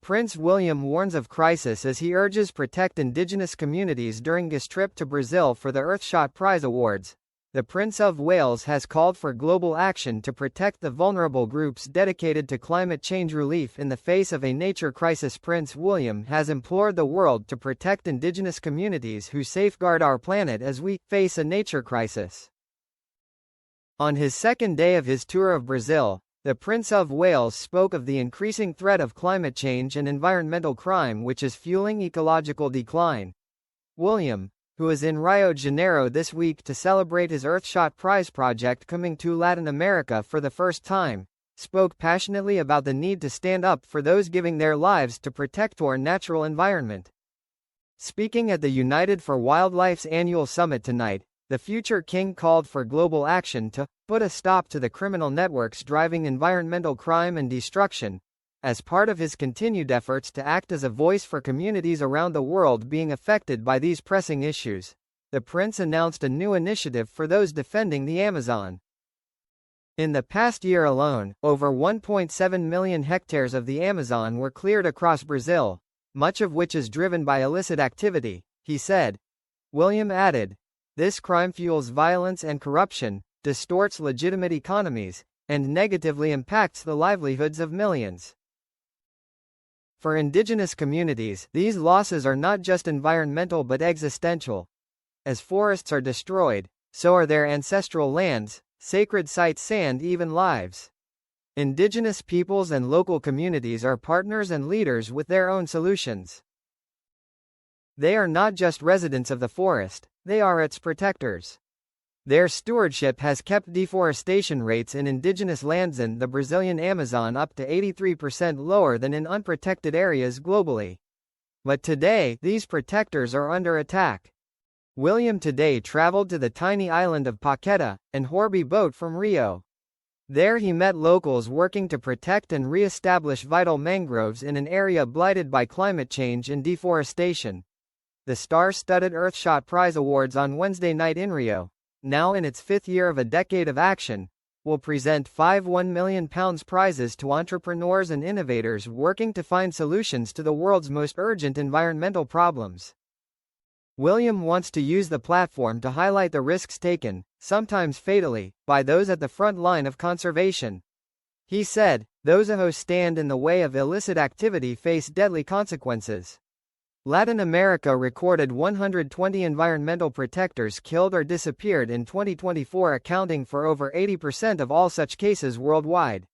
Prince William warns of crisis as he urges protect indigenous communities during his trip to Brazil for the Earthshot Prize Awards. The Prince of Wales has called for global action to protect the vulnerable groups dedicated to climate change relief in the face of a nature crisis. Prince William has implored the world to protect indigenous communities who safeguard our planet as we face a nature crisis. On his second day of his tour of Brazil, the Prince of Wales spoke of the increasing threat of climate change and environmental crime which is fueling ecological decline. William, who is in Rio de Janeiro this week to celebrate his Earthshot Prize project coming to Latin America for the first time, spoke passionately about the need to stand up for those giving their lives to protect our natural environment. Speaking at the United for Wildlife's annual summit tonight, the future king called for global action to put a stop to the criminal networks driving environmental crime and destruction, as part of his continued efforts to act as a voice for communities around the world being affected by these pressing issues. The prince announced a new initiative for those defending the Amazon. In the past year alone, over 1.7 million hectares of the Amazon were cleared across Brazil, much of which is driven by illicit activity, he said. William added, "This crime fuels violence and corruption, distorts legitimate economies, and negatively impacts the livelihoods of millions." For indigenous communities, these losses are not just environmental but existential. As forests are destroyed, so are their ancestral lands, sacred sites, and even lives. Indigenous peoples and local communities are partners and leaders with their own solutions. They are not just residents of the forest, they are its protectors. Their stewardship has kept deforestation rates in indigenous lands in the Brazilian Amazon up to 83% lower than in unprotected areas globally. But today, these protectors are under attack. William today traveled to the tiny island of Paqueta, and Horby boat from Rio. There he met locals working to protect and re-establish vital mangroves in an area blighted by climate change and deforestation. The star-studded Earthshot Prize Awards on Wednesday night in Rio, now in its fifth year of a decade of action, will present 5 £1 million prizes to entrepreneurs and innovators working to find solutions to the world's most urgent environmental problems. William wants to use the platform to highlight the risks taken, sometimes fatally, by those at the front line of conservation. He said, "Those who stand in the way of illicit activity face deadly consequences." Latin America recorded 120 environmental protectors killed or disappeared in 2024, accounting for over 80% of all such cases worldwide.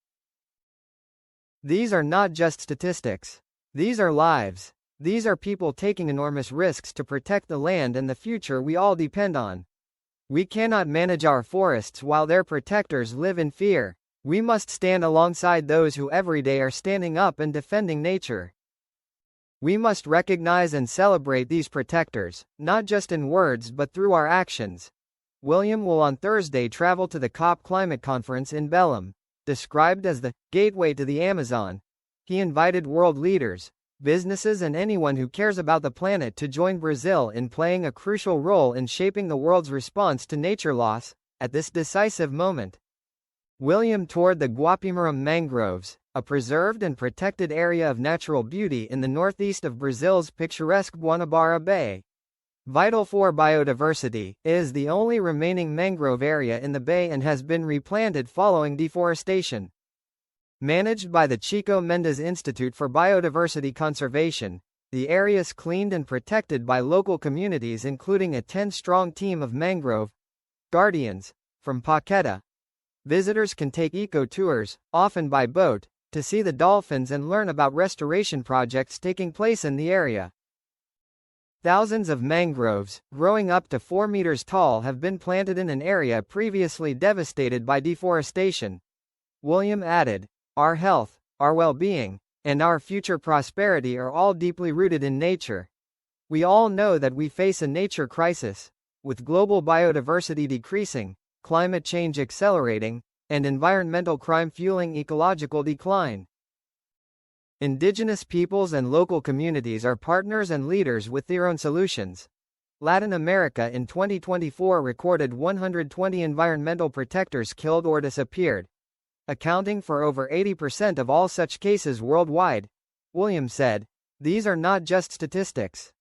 These are not just statistics. These are lives. These are people taking enormous risks to protect the land and the future we all depend on. We cannot manage our forests while their protectors live in fear. We must stand alongside those who every day are standing up and defending nature. We must recognize and celebrate these protectors, not just in words but through our actions. William will on Thursday travel to the COP climate conference in Belém. Described as the gateway to the Amazon, he invited world leaders, businesses and anyone who cares about the planet to join Brazil in playing a crucial role in shaping the world's response to nature loss, at this decisive moment. William toured the Guapimarum mangroves, a preserved and protected area of natural beauty in the northeast of Brazil's picturesque Guanabara Bay. Vital for biodiversity, it is the only remaining mangrove area in the bay and has been replanted following deforestation. Managed by the Chico Mendes Institute for Biodiversity Conservation, the area is cleaned and protected by local communities including a 10-strong team of mangrove guardians from Paqueta. Visitors can take eco-tours, often by boat, to see the dolphins and learn about restoration projects taking place in the area. Thousands of mangroves, growing up to 4 meters tall, have been planted in an area previously devastated by deforestation. William added, "Our health, our well-being, and our future prosperity are all deeply rooted in nature. We all know that we face a nature crisis, with global biodiversity decreasing, climate change accelerating, and environmental crime fueling ecological decline. Indigenous peoples and local communities are partners and leaders with their own solutions." Latin America in 2024 recorded 120 environmental protectors killed or disappeared, accounting for over 80% of all such cases worldwide. William said. These are not just statistics.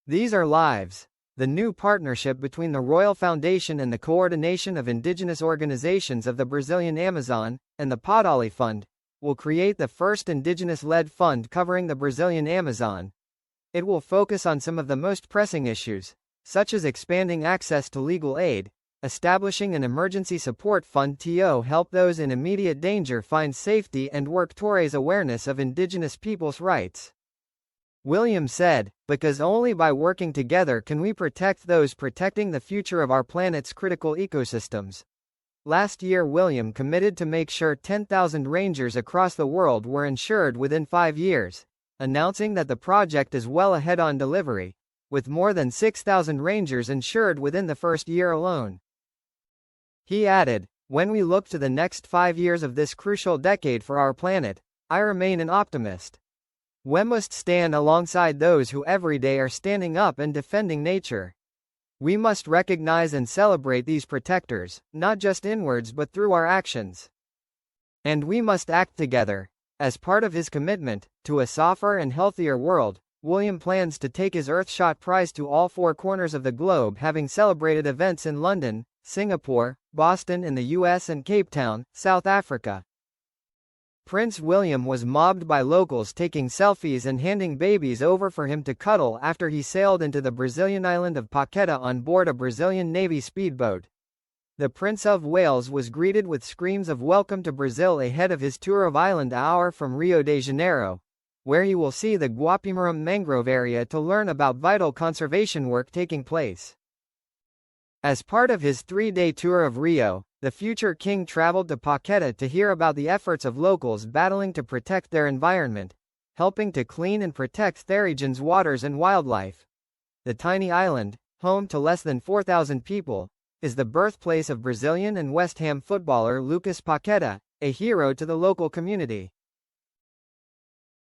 These are lives. The new partnership between the Royal Foundation and the Coordination of Indigenous Organizations of the Brazilian Amazon, and the Podali Fund, will create the first indigenous-led fund covering the Brazilian Amazon. It will focus on some of the most pressing issues, such as expanding access to legal aid, establishing an emergency support fund to help those in immediate danger find safety, and work to raise awareness of indigenous peoples' rights. William said, because only by working together can we protect those protecting the future of our planet's critical ecosystems. Last year William committed to make sure 10,000 rangers across the world were insured within 5 years, announcing that the project is well ahead on delivery, with more than 6,000 rangers insured within the first year alone. He added, when we look to the next 5 years of this crucial decade for our planet, I remain an optimist. We must stand alongside those who every day are standing up and defending nature. We must recognize and celebrate these protectors, not just in words but through our actions. And we must act together. As part of his commitment to a softer and healthier world, William plans to take his Earthshot Prize to all 4 corners of the globe, having celebrated events in London, Singapore, Boston in the US and Cape Town, South Africa. Prince William was mobbed by locals taking selfies and handing babies over for him to cuddle after he sailed into the Brazilian island of Paqueta on board a Brazilian Navy speedboat. The Prince of Wales was greeted with screams of welcome to Brazil ahead of his tour of Island Hour from Rio de Janeiro, where he will see the Guapimarum mangrove area to learn about vital conservation work taking place. As part of his 3-day tour of Rio, the future king traveled to Paqueta to hear about the efforts of locals battling to protect their environment, helping to clean and protect their region's waters and wildlife. The tiny island, home to less than 4,000 people, is the birthplace of Brazilian and West Ham footballer Lucas Paqueta, a hero to the local community.